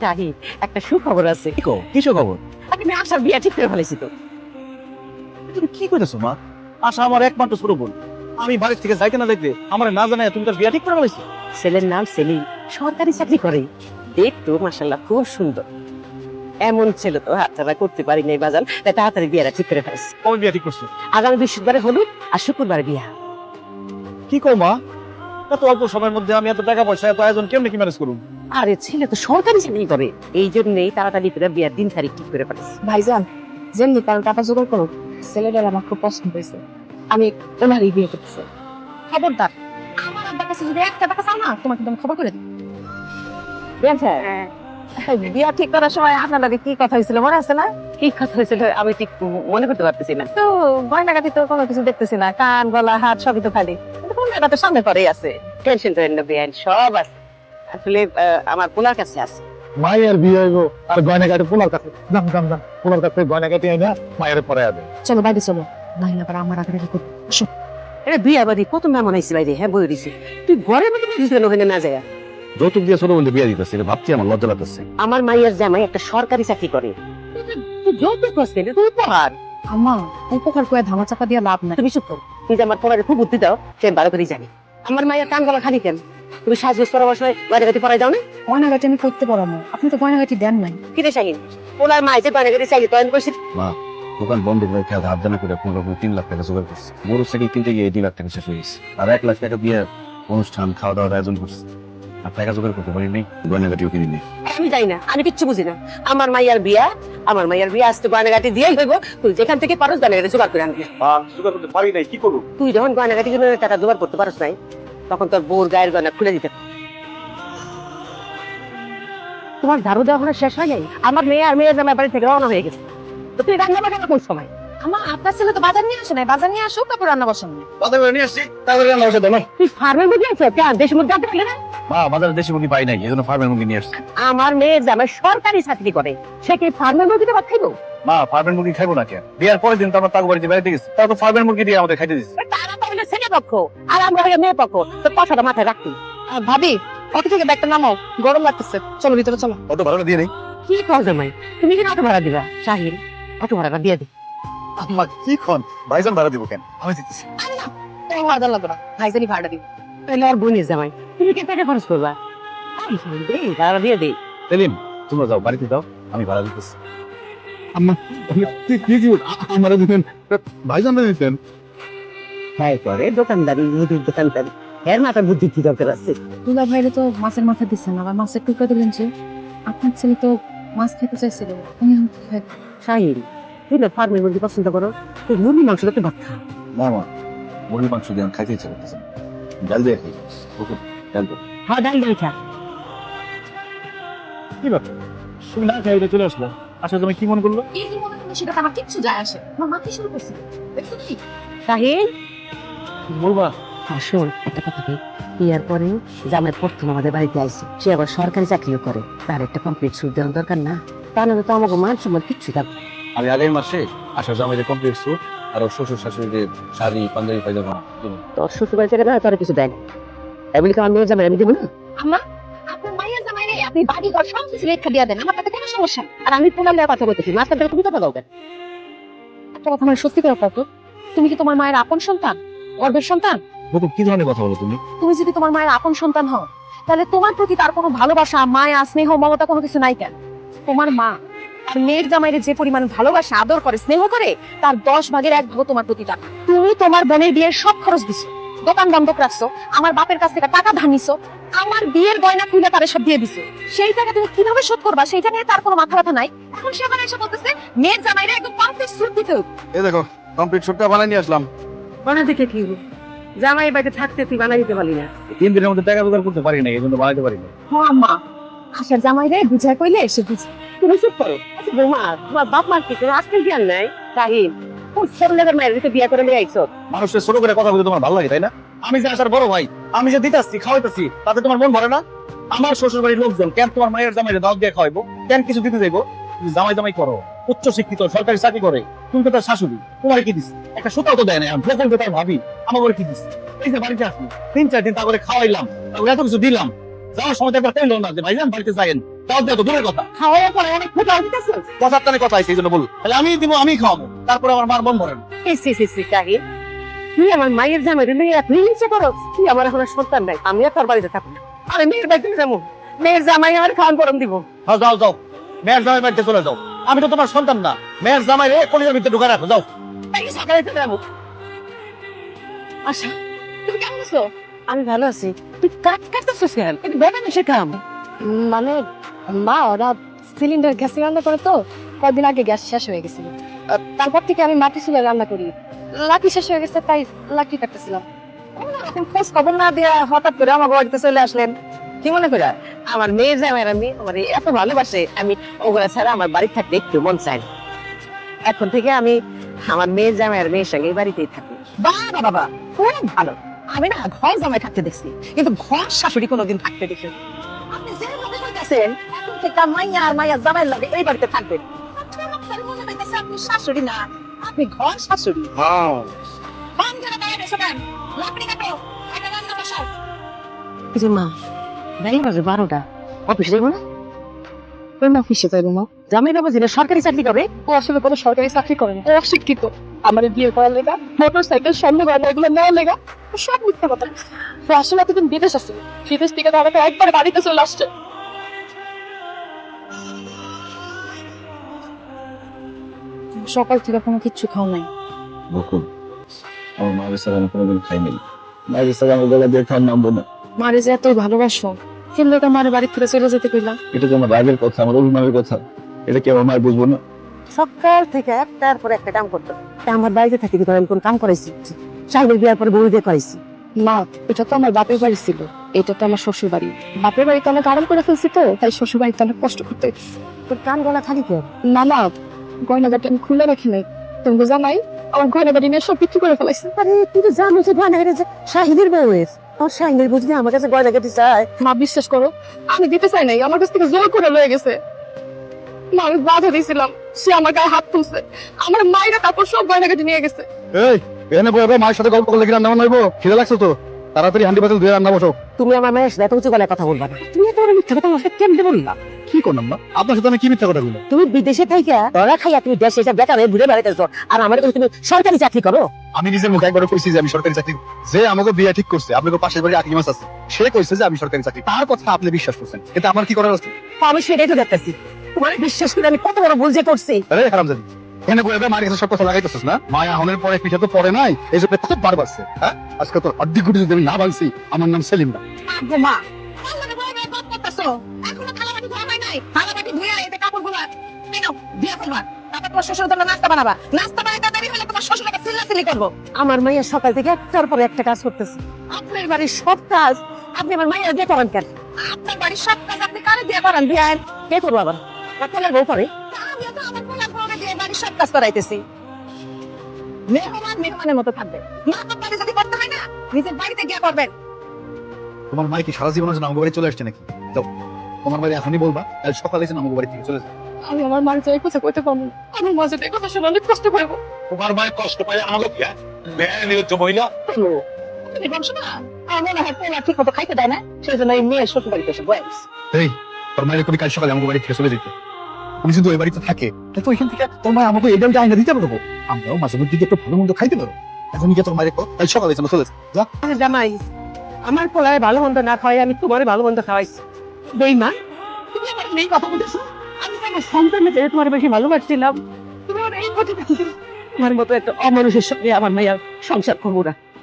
শাহিদ, একটা সুখবর আছে। কি খবর? আমি আশার বিয়া ঠিক করে ফেলেছি তো। তুমি কি কইতেছো মা? আশা আমার একমাত্র ছোট বোন। আমি বাড়ি থেকে যাইতে না যাইতে আমার না জানাই তুমি তার বিয়া ঠিক করে ফেলেছো। ছেলের নাম সেলিম, সরকারি চাকরি করে। দেখতো মাশাআল্লাহ খুব সুন্দর। এমন ছেলে তো হাতছাড়া করতে পারি নাই বাজান, তাই তাড়াতাড়ি বিয়েটা ঠিক করে ফেলেছি। কবে বিয়া ঠিক করছো? আগামী বৃহস্পতিবারে হলুদ আর শুক্রবারে বিয়া। কি কও মা? এত অল্প সময়ের মধ্যে আমি এত টাকা পয়সা এত আয়োজন কেমনে কি ম্যানেজ করুন? আরে ছেলে তো সরকারি চাকরি করে, এই জন্যই তাড়াতাড়ি করে বিয়ার দিন তারিখ ঠিক করে ফেলেছি। ভাইজান, যেমনি কারণ টাকা জোগাড় করো, ছেলেটার আমার খুব পছন্দ হয়েছে। আমি ওনারই বিয়ে করতেছি। খবরদার, আমার আব্বার কাছে যদি একটা টাকা চাও না, তোমাকে তুমি খবর করে দিই। বিয়া ঠিক করার সময় আপনার লগে কি কথা হয়েছিল মনে আছে না? কি কথা হয়েছিল আমি ঠিক মনে করতে পারতেছি না। তো গয়নাগাটি তো কোনো কিছু দেখতেছি না, কান গলা হাত সবই তো খালি, কিন্তু গয়নাটা তো সামনে পরেই আছে। টেনশন করেন না বিয়ান, সব আছে। আসলে আমার পোলার কাছে আছে। মায়ের বিয়ে হইব আর গয়না কাটে পোলার কাছে। দাম দাম দাম পোলার কাছে গয়না কাটে আইনা মায়ের পরে আবে। চলো বাইরে চলো, নাইলে আবার আমার আগে আসো। এটা বিয়া বাড়ি কত মেমন আইসি বাইরে, হ্যাঁ বই দিছি। তুই ঘরের মধ্যে বুঝলেন ওখানে না যায়। যৌতুক দিয়ে ছোট বলতে বিয়ে দিতেছে ভাবছি আমার লজ্জা লাগতেছে। আমার মাইয়ার জামাই একটা সরকারি চাকরি করে। তুই যৌতুক করছিস না, তুই উপহার। আম্মা, উপকার করে ধামা চাপা দিয়ে লাভ নাই। তুমি চুপ করো, তুই যে আমার পোলারে খুব বুদ্ধি দাও সে ভালো করেই জানি। আমার মাইয়ার কান গলা খালি কেন? তুমি সাজগোজ করার সময় গয়নাগাটি পরাই দাও না? গয়নাগাটি আমি করতে পারবো না, আপনি তো গয়নাগাটি দেন নাই। কিরে শাহিন, পোলার মাই যে গয়নাগাটি চাইলে তো আমি কইছি। মা, দোকান বন্ধ করে খেয়ে ধার দেনা করে 15-3 লাখ টাকা জোগাড় করছে। মোটরসাইকেল কিনতে গিয়ে 2 লাখ টাকা শেষ হয়ে গেছে। আর 1 লাখ টাকা দিয়ে অনুষ্ঠান খাওয়া দাওয়ার আয়োজন করছে। আর টাকা জোগাড় করতে পারি নাই, গয়নাগাটিও কিনি নি। আমি জানি না, আমি কিচ্ছু বুঝি না। আমার মাইয়ার বিয়া, আমার মাইয়ার বিয়া আসতে গয়নাগাটি দিয়েই হইব। তুই যেখান থেকে পারস গয়নাগাটি জোগাড় করে আনবি। জোগাড় করতে পারি নাই, কি করব? তুই যখন গয়নাগাটি জন্য টাকা জোগাড় করতে পারস নাই, তখন তোর বউর গায়ের গয়না খুলে দিতে। তোমার ঝাড়ু দেওয়া হলো শেষ হয় নাই? আমার মেয়ে আর মেয়ের জামাই বাড়ি থেকে রওনা হয়ে গেছে। তো তুই রান্না বান্না কোন সময়? আমার আপনার ছেলে তো বাজার নিয়ে আসে নাই, বাজার নিয়ে আসুক তারপর রান্না বসান। বাজার করে নিয়ে আসছি, তারপরে রান্না বসে দাও না। তুই ফার্মের মুরগি আছো কেন? দেশি মুরগি আনতে পারলি না? মা, বাজারে দেশি মুরগি পাই নাই, এজন্য ফার্মের মুরগি নিয়ে আসছি। আমার মেয়ের জামাই সরকারি চাকরি করে, সে কি ফার্মের মুরগিতে ভাত খাইবো? মা, ফার্মের মুরগি খাইবো না কেন? বিয়ার পরের দিন তো আমার তাগো বাড়িতে বেড়াইতে গেছি, তাও তো ফার্মের মুরগি দিয়ে আমাদের খাইতে দিচ্ছে। তারা তো হলো ছেলে পক্ষ আর আমরা হলো মেয়ে পক্ষ, তো কথাটা মাথায় রাখবি। ভাবি, অটো থেকে ব্যাগটা নামাও, গরম লাগতেছে। চলো ভিতরে চলো। অত ভাড়া দিয়ে নেই। কি কর জামাই, তুমি কি অটো ভাড়া দিবা? শাহিন, অটো ভাড়াটা দিয়ে দি। আম্মা কি খন? ভাইজান ভাড়া দিব কেন? আমি দিতেছি। তোমার ভাড়া লাগবে না, ভাইজানি ভাড়া দিবে। তাহলে আর বোনের জামাই, তুমি কি টাকা খরচ করবা? আমি শাহিন, দে ভাড়া দিয়ে দে। সেলিম, তোমরা যাও, বাড়িতে যাও, আমি ভাড়া দিতেছি। আম্মা, কি আমারে দিবেন? ভাইজান দিতেন। হ্যাঁ করে দোকানদারি, মুদির দোকানদারি, এর মাথা বুদ্ধি কি দরকার আছে? দুলা ভাইরে তো মাছের মাথা দিচ্ছেন, আবার মাছের টুকরা দিলেন যে। আপনার ছেলে তো মাছ খেতে চাইছিল, উনি এখন কি খায়? শাহিন, তুই না ফার্মের মুরগি পছন্দ করো, তুই মুরগি মাংস তো ভাত খা। না মা, মুরগির মাংস দিয়ে আমি খাইতে ইচ্ছা করতেছে না। ডাল দিয়ে খাই। ওকে, ডাল দাও। হ্যাঁ ডাল দিয়ে খা। কি ব্যাপার? তুমি না খাই চলে আসলো। আচ্ছা, তুমি কি মনে করলো? এই কি মনে করলে সেটা তো আমার কিচ্ছু যায় আসে, আমার মাথা শুরু করছে। দেখছো কি? শাহিন, বলবা? শোন একটা কথা কি, বিয়ার পরে জামাই প্রথম আমাদের বাড়িতে আইছে, সে আবার সরকারি চাকরিও করে, তার একটা কমপ্লিট সুদ দেওয়ার দরকার না? তা নাহলে তো আমাকে মান সম্মান কিচ্ছু থাকবে। আমি আগামী মাসে আসার জামাইদের কমপ্লিট স্যুট আর ওর শ্বশুর শাশুড়িদের শাড়ি পাঞ্জাবি পায়জামা দেবো। তোর শ্বশুর বাড়ি থেকে না তোর কিছু দেয় না, এমনি তো আমার মেয়ের জামাই আমি দেবো না। আম্মা, আপনার মায়ের জামাইরে আপনি বাড়ি ঘর সব কিছু রেখা দিয়ে দেন, আমার তাতে কোনো সমস্যা নেই। আর আমি পোলার লেগে কথা বলতেছি, মাঝখান থেকে তুমি কথা বলবে। একটা কথা মানে সত্যি করে কত, তুমি কি তোমার মায়ের আপন সন্তান, গর্ভের সন্তান? বকুল, কি ধরনের কথা বলো তুমি? তুমি যদি তোমার মায়ের আপন সন্তান হও, তাহলে তোমার প্রতি তার কোনো ভালোবাসা, মায়া, স্নেহ, মমতা কোনো কিছু নাই কেন? তোমার মা আর মেয়ের জামাইরে যে পরিমাণ ভালোবাসা, আদর করে, স্নেহ করে, তার 10 ভাগের 1 ভাগ তোমার প্রতি টাকা। তুমি তোমার বোনের বিয়ের সব খরচ দিছো, দোকান বন্ধক রাখছো, আমার বাপের কাছ থেকে টাকা ধার নিছো, আমার বিয়ের গয়না খুলে তারে সব দিয়ে দিছো। সেই টাকা তুমি কিভাবে শোধ করবা সেইটা নিয়ে তার কোনো মাথা ব্যথা নাই। এখন সে আবার এসে বলতেছে মেয়ের জামাইরে একদম কমপ্লিট স্যুট দিতে হবে। এই দেখো, কমপ্লিট স্যুটটা বানাই নিয়ে আসলাম। বানা দেখে কি হলো? জামাই বাড়িতে থাকতে তুই বানাই দিতে পারলি না? 3 দিনের মধ্যে টাকা জোগাড় করতে পারি না, এই জন্য বানাইতে পারি না। হ্যাঁ মা, আসার জামাইরে বুঝায় কইলে এসে বুঝে। তুমি চুপ করো। আচ্ছা বৌমা, তোমার বাপ মার কি কোনো আজকের জ্ঞান নাই? শাহিন, ওই ছেলেদের মায়ের দিকে বিয়ে করে নিয়ে আইছো। মানুষের ছোট করে কথা বলতে তোমার ভালো লাগে, তাই না? আমি যে আসার বড় ভাই, আমি যে দিতাছি খাওয়াইতাছি, তাতে তোমার মন ভরে না? আমার শ্বশুর বাড়ির লোকজন কেন তোমার মায়ের জামাইরে দাওয়াত দিয়ে খাওয়াইবো? কেন কিছু দিতে যাইবো? তুমি জামাই জামাই করো, উচ্চ শিক্ষিত, সরকারি চাকরি করে, তুমি তো তার শাশুড়ি, তোমার কি দিস? একটা সুতাও তো দেয় না, ভোগল তো তার ভাবি, আমার বলে কি দিস? এই যে বাড়িতে আসি 3-4 দিন তারপরে খাওয়াইলাম, তারপরে এত কিছু দিলাম, যাওয়ার সময় তো একবার তেল না যে ভাইজান বাড়িতে যাইয়েন, দাও দিয়ে তো দূরের কথা, খাওয়ার পরে অনেক ক্ষুধা দিতেছে। কথার টানে কথা আছে এই জন্য বল, তাহলে আমি দিব, আমি খাওয়াবো, তারপরে আমার মার মন ভরে না। কাহিল, তুই আমার মায়ের জামাই রে নিয়ে তুই ইচ্ছে করো, তুই আমার এখন আর সন্তান নাই, আমি আর তোর বাড়িতে থাকবো না। আমি মেয়ের বাড়িতে যাবো, মেয়ের জামাই আমার খাওয়ান পরম দিব। হ্যাঁ যাও যাও, মেয়ের জামাই বাড়িতে চলে যাও। আমি তো তোমার সন্তান না, মেয়ের জামাই রে কলিজার ভিতরে ঢুকে রাখো, যাও। এই সকালে চলে যাবো। আচ্ছা, তুমি কেমন আছো? আমি ভালো আছি, তুই কাট কাটতেছিস কেন? এটা বেটা সে কাম। মানে মা ওরা সিলিন্ডার গ্যাসে রান্না করে তো, কয়েকদিন আগে গ্যাস শেষ হয়ে গেছিল। তারপর থেকে আমি মাটি চুলে রান্না করি। লাকড়ি শেষ হয়ে গেছে, তাই লাকড়ি কাটতেছিলাম। কোনোরকম খোঁজ খবর না দিয়া হঠাৎ করে আমার বাড়িতে চলে আসলেন, কি মনে করে? আমার মেয়ের জামাই আমি আমার এত ভালোবাসে, আমি ওগুলা ছাড়া আমার বাড়ি থাকতে একটু মন চাই না। এখন থেকে আমি আমার মেয়ের জামাই আর মেয়ের সঙ্গে এই বাড়িতেই থাকি। বাবা বাবা খুব ভালো। আমি না ঘর জামাই থাকতে দেখছি, কিন্তু ঘর শাশুড়ি কোনোদিন থাকতে দেখি না। আপনি যে মনে করতেছেন এখন থেকে মাইয়া আর মাইয়া জামাইয়ের লাগে এই বাড়িতে থাকবেন, আপনার মনে হইতেছে আপনি শাশুড়ি না, আপনি ঘর শাশুড়ি। হ্যাঁ বাম ধরে দাঁড়িয়ে শোনেন, লাকড়ি কাটো, একটা রান্না বসাও। যে মা বেলা বাজে 12টা, অফিসে যাবো না? কোন অফিসে যাইবো মা? জামাই বাবা যিনি সরকারি চাকরি করে। ও আসলে কোনো সরকারি চাকরি করে না, ও অশিক্ষিত। আমার বিয়ে করার লেগা, মোটর সাইকেল, স্বর্ণ গয়না এগুলো নেওয়ার লেগা ও সব মিথ্যা কথা। তো আসলে এতদিন বিদেশ আছে, বিদেশ থেকে তো আমাকে একবার বাড়িতে চলে আসছে। সকাল থেকে কোনো কিচ্ছু খাও নাই। বকুল, আমার মায়ের সাথে আমি কোনোদিন খাইনি, মায়ের সাথে আমি গলা দিয়ে খাওয়ার নামবো না। মারে যে এত ভালোবাসো, কিন্তু এটা মারে বাড়ি থেকে চলে যেতে কইলা। এটা তো আমার রাগের কথা, আমার অভিমানের কথা, এটা কি আমার মায়ের বুঝবো না? সকাল থেকে একটার পর একটা কাম করতো, তা আমার বাড়িতে থাকি কি আমি কোন কাম করাইছি? সাহেবের বিয়ার পরে বউ দিয়ে করাইছি। মা, এটা তো আমার বাপের বাড়ি ছিল, এটা তো আমার শ্বশুর বাড়ি। বাপের বাড়িতে অনেক আরাম করে ফেলছি তো, তাই শ্বশুর বাড়িতে অনেক কষ্ট করতে হয়েছে। তোর কান গলা খালি কেন? না না, গয়নাগাটি আমি খুলে রাখি নাই, তুমি জানাই আমার গয়নাগাটি নিয়ে সব বিক্রি করে ফেলাইছে। আরে তুই তো জানো যে গয়না কেটেছে শাহিদের বউয়ের, তোর শাহিদের বুঝলি আমার কাছে গয়না কেটে চায়। মা বিশ্বাস করো, আমি দিতে চাই নাই, আমার কাছ থেকে জোর করে লয়ে গেছে। মা, আমি বাধা দিয়েছিলাম, সে আমার গায়ে হাত তুলছে, আমার মায়েরা তারপর সব গয়নাগাটি নিয়ে গেছে। এই এখানে বসে মায়ের সাথে গল্প করলে কি রান্না বান্না হইবো? খিদে লাগছে তো, তাড়াতাড়ি হান্ডি পাতিল ধুয়ে রান্না বসো। তুমি আমার মায়ের সাথে এত উঁচু গলায় কথা বলবা না। তুমি এত বড় মিথ্যা কথা আমার সাথে কেমনে বললা? কি করলাম না? আপনার সাথে আমি কি মিথ্যা কথা বললাম? তুমি বিদেশে থাইকা ধরা খাইয়া তুমি দেশে এসে বেকার হয়ে ঘুরে বেড়াইতেছো, আর আমার কাছে তুমি সরকারি চাকরি করো। আমি নিজের মুখে একবার কইছি যে আমি সরকারি চাকরি, যে আমাকে বিয়ে ঠিক করছে, আপনাকে পাশের বাড়ি আকিম আছে, সে কইছে যে আমি সরকারি চাকরি, তার কথা আপনি বিশ্বাস করছেন, এটা আমার কি করার আছে? আমি সেটাই তো দেখতেছি, তোমার বিশ্বাস করে আমি কত বড় ভুল যে করছি। আরে হারামজাদি, এখানে বসে মায়ের কাছে সব কথা লাগাইতেছিস না? মায়া হনের পরে পিঠা তো পরে নাই, এই জন্য কত বার বাড়ছে। হ্যাঁ, আজকে তোর অর্ধি গুটি যদি আমি না ভাঙছি, আমার নাম সেলিম না। আব্বু মা আল্লাহর ভয়ে ভয়ে পাপ করতেছো, এখনো থালাবাটি ধোয়া হয় নাই, থালাবাটি ধুয়ে এতে কাপড়গুলো কেন দিয়ে ফেলবা, তারপর তোমার শ্বশুরের জন্য নাস্তা বানাবা, নাস্তা বানাইতে দেরি হলে তোমার শ্বশুর আবার চিল্লাচিল্লি করবো। আমার মাইয়া সকাল থেকে একটার পরে একটা কাজ করতেছে, আপনার বাড়ির সব কাজ আপনি আমার মাইয়া দিয়ে করেন কেন? আপনার বাড়ির সব কাজ আপনি কারে দিয়ে করেন? দিয়ে কে করবো আবার? আপনার বউ করে? আমিও তো আমার পোলার বউকে দিয়ে বাড়ির সব কাজ করাইতেছি। মেহমান মেহমানের মতো থাকবে, মা বাড়ি যদি করতে হয় না নিজের বাড়িতে গিয়ে করবেন। তোমার মাই কি সারা জীবনের জন্য আমাকে বাড়ি চলে আসছে নাকি? যাও, তোমার বাড়ি এখনই বলবা, কাল সকালে এসে আমাকে বাড়ি থেকে চলে যাও। আমি আমার মার যাই কথা কইতে পারবো না, আমার মা যদি এই কথা শুনে অনেক কষ্ট পাইবো। তোমার মায়ের কষ্ট পায় আমাকে কি মেয়ে নিয়ে তো মহিলা। তুমি বলছো না আমার মনে হয় পোলা ঠিক মতো খাইতে দেয় না, সেই জন্য এই মেয়ে শ্বশুর বাড়িতে এসে বয়স। এই তোর মায়ের কবি কাল সকালে আমাকে বাড়ি থেকে চলে যেতে, উনি যদি ওই বাড়িতে থাকে তাহলে তো ওইখান থেকে তোর মা আমাকে এই ডালটা আইনা দিতে পারবো, আমরাও মাঝে মধ্যে একটু ভালো মন্দ খাইতে পারবো। এখন কি তোর মায়ের কাল সকালে এসে চলে যা। জামাই আমার পোলায় ভালো মন্দ না খাওয়াই আমি তোমারে ভালো মন্দ খাওয়াইছি। বেইমান, তুমি আমার এই কথা বলতেছো? আমি তো আমার সন্তানের চেয়ে তোমার বেশি ভালোবাসছিলাম, তুমি আমার এই কথা বলছো? তোমার মতো একটা অমানুষের সঙ্গে আমার মাইয়া সংসার করবো না।